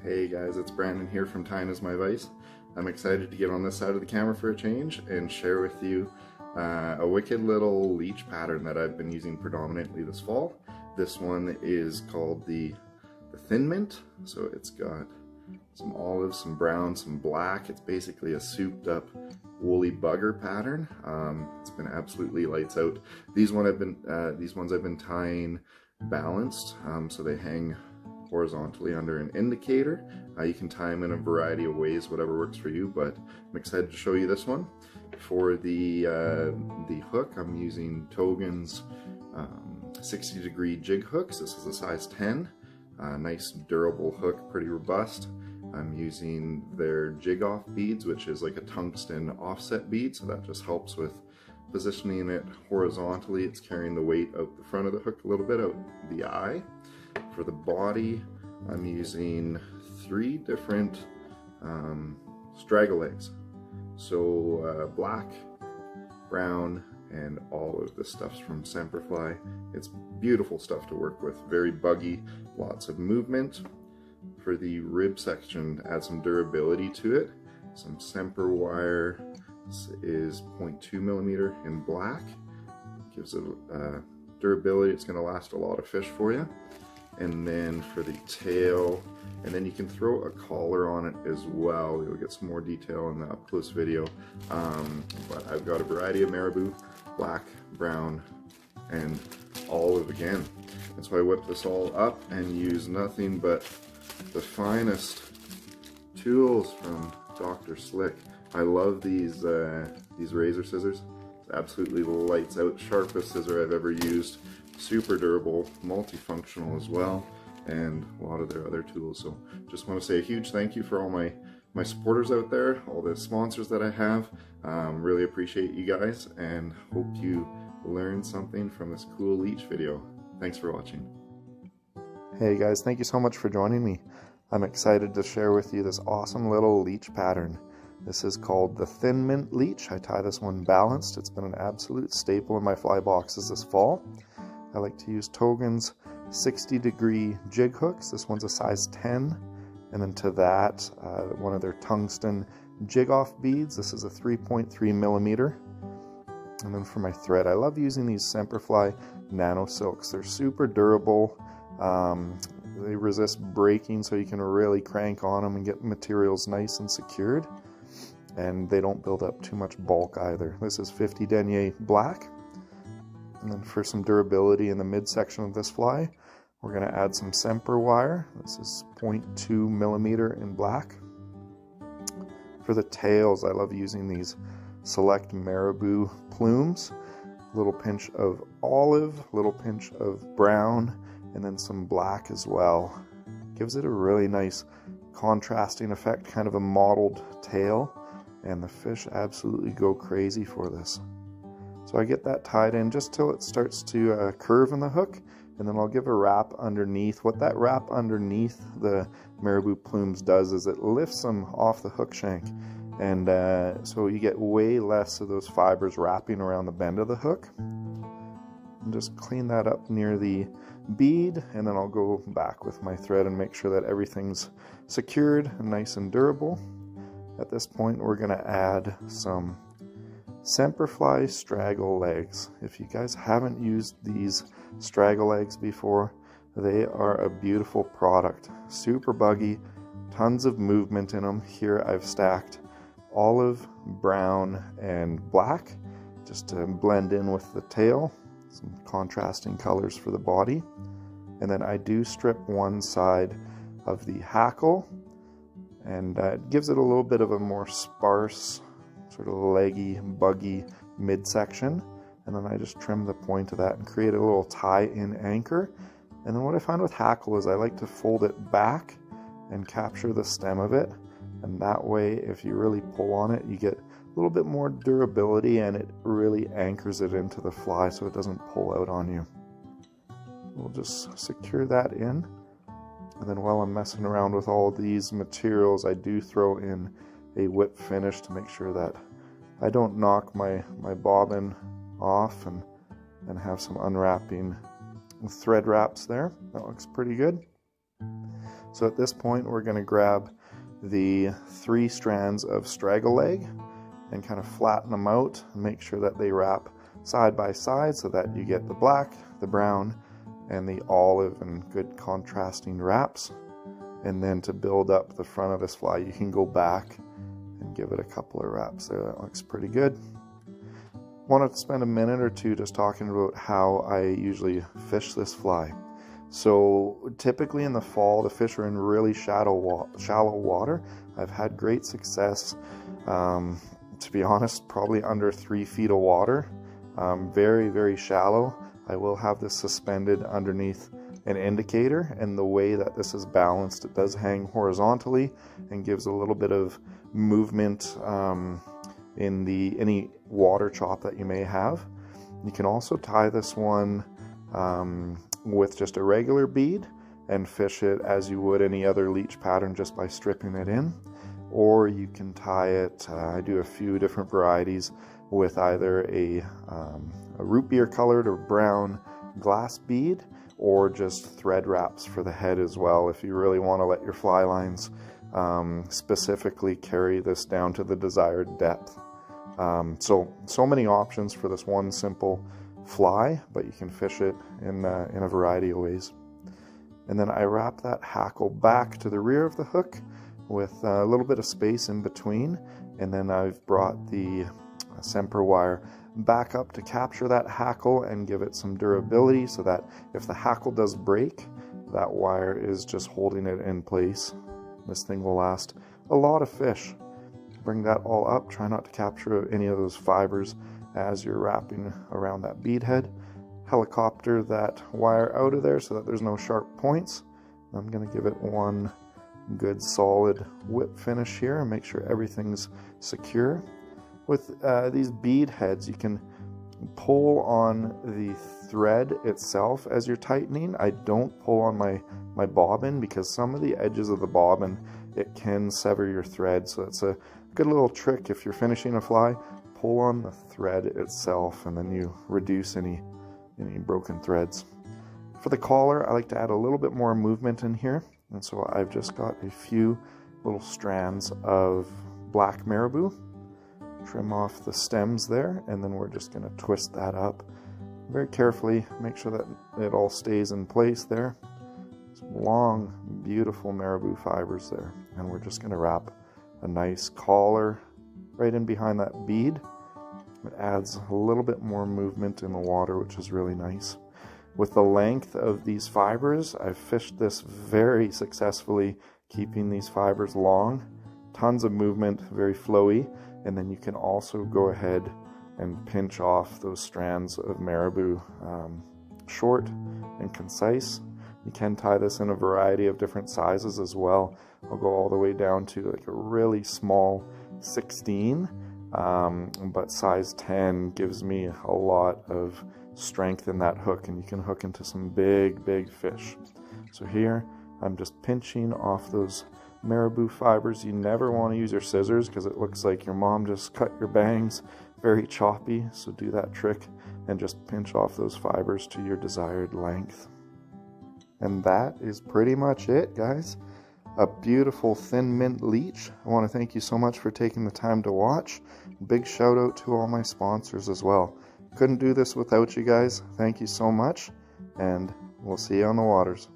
Hey guys, it's Brandon here from Tying Is My Vice. I'm excited to get on this side of the camera for a change and share with you a wicked little leech pattern that I've been using predominantly this fall. This one is called the Thin Mint. So it's got some olive, some brown, some black. It's basically a souped up woolly bugger pattern. It's been absolutely lights out. These ones I've been tying balanced, so they hang horizontally under an indicator. You can tie them in a variety of ways, whatever works for you, but I'm excited to show you this one. For the hook, I'm using Togen's 60-degree jig hooks. This is a size 10. Nice durable hook, pretty robust. I'm using their jig off beads, which is like a tungsten offset bead, so that just helps with positioning it horizontally. It's carrying the weight out the front of the hook a little bit, out the eye. For the body, I'm using 3 different straggle legs. So black, brown, and olive. This stuff's from Semperfli. It's beautiful stuff to work with, very buggy, lots of movement. For the rib section, add some durability to it. Some Semper wire. This is 0.2 millimeter in black. Gives it durability. It's going to last a lot of fish for you. And then for the tail, and then you can throw a collar on it as well. You'll get some more detail in the up close video. But I've got a variety of marabou, black, brown, and olive again. And so I whip this all up and use nothing but the finest tools from Dr. Slick. I love these razor scissors. It's absolutely lights out, sharpest scissor I've ever used. Super durable, multifunctional as well, and a lot of their other tools. So just want to say a huge thank you for all my supporters out there, all the sponsors that I have. Really appreciate you guys, and hope you learned something from this cool Leech video. Thanks for watching. Hey guys, thank you so much for joining me. I'm excited to share with you this awesome little leech pattern. This is called the Thin Mint Leech. I tie this one balanced. It's been an absolute staple in my fly boxes this fall. I like to use Togen's 60-degree jig hooks. This one's a size 10. And then to that, one of their tungsten jig off beads. This is a 3.3 millimeter. And then for my thread, I love using these Semperfli nano silks. They're super durable. They resist breaking, so you can really crank on them and get materials nice and secured. And they don't build up too much bulk either. This is 50 denier black. And then for some durability in the midsection of this fly, we're going to add some Semper wire. This is 0.2 millimeter in black. For the tails, I love using these select marabou plumes. A little pinch of olive, a little pinch of brown, and then some black as well. Gives it a really nice contrasting effect, kind of a mottled tail, and the fish absolutely go crazy for this. So I get that tied in just till it starts to curve in the hook, and then I'll give a wrap underneath. What that wrap underneath the marabou plumes does is it lifts them off the hook shank, and so you get way less of those fibers wrapping around the bend of the hook. And just clean that up near the bead, and then I'll go back with my thread and make sure that everything's secured and nice and durable. At this point, we're going to add some Semperfli straggle legs. If you guys haven't used these straggle legs before, they are a beautiful product. Super buggy, tons of movement in them. Here I've stacked olive, brown, and black just to blend in with the tail. Some contrasting colors for the body. And then I do strip one side of the hackle, and it gives it a little bit of a more sparse, sort of leggy, buggy midsection. And then I just trim the point of that and create a little tie-in anchor. And then what I find with hackle is I like to fold it back and capture the stem of it. And that way, if you really pull on it, you get a little bit more durability, and it really anchors it into the fly so it doesn't pull out on you. We'll just secure that in. And then while I'm messing around with all of these materials, I do throw in a whip finish to make sure that I don't knock my bobbin off and have some unwrapping thread wraps there. That looks pretty good. So at this point, we're going to grab the 3 strands of straggle leg and kind of flatten them out and make sure that they wrap side by side so that you get the black, the brown, and the olive and good contrasting wraps. And then to build up the front of this fly, you can go back and give it a couple of wraps there. That looks pretty good. Wanted to spend a minute or two just talking about how I usually fish this fly. So typically in the fall, the fish are in really shallow water. I've had great success, to be honest, probably under 3 feet of water. Very, very shallow. I will have this suspended underneath an indicator, and the way that this is balanced, it does hang horizontally and gives a little bit of movement in any water chop that you may have. You can also tie this one with just a regular bead and fish it as you would any other leech pattern just by stripping it in. Or you can tie it, I do a few different varieties, with either a root beer colored or brown glass bead, or just thread wraps for the head as well if you really want to let your fly lines specifically carry this down to the desired depth. So many options for this one simple fly, but you can fish it in a variety of ways. And then I wrap that hackle back to the rear of the hook with a little bit of space in between, and then I've brought the Semper wire back up to capture that hackle and give it some durability so that if the hackle does break, that wire is just holding it in place. This thing will last a lot of fish. Bring that all up, try not to capture any of those fibers as you're wrapping around that bead head. Helicopter that wire out of there so that there's no sharp points. I'm going to give it one good solid whip finish here and make sure everything's secure. With these bead heads, you can pull on the thread itself as you're tightening. I don't pull on my bobbin because some of the edges of the bobbin, it can sever your thread. So it's a good little trick if you're finishing a fly. Pull on the thread itself and then you reduce any broken threads. For the collar, I like to add a little bit more movement in here. And so I've just got a few little strands of black marabou. Trim off the stems there, and then we're just going to twist that up very carefully, make sure that it all stays in place there. Some long, beautiful marabou fibers there, and we're just going to wrap a nice collar right in behind that bead. It adds a little bit more movement in the water, which is really nice. With the length of these fibers, I've fished this very successfully, keeping these fibers long. Tons of movement, very flowy. And then you can also go ahead and pinch off those strands of marabou, short and concise. You can tie this in a variety of different sizes as well. I'll go all the way down to like a really small 16, but size 10 gives me a lot of strength in that hook, and you can hook into some big fish. So here I'm just pinching off those marabou fibers. You never want to use your scissors because it looks like your mom just cut your bangs. Very choppy, so do that trick and just pinch off those fibers to your desired length. And that is pretty much it, guys. A beautiful thin mint leech. I want to thank you so much for taking the time to watch. Big shout out to all my sponsors as well. Couldn't do this without you guys. Thank you so much, and we'll see you on the waters.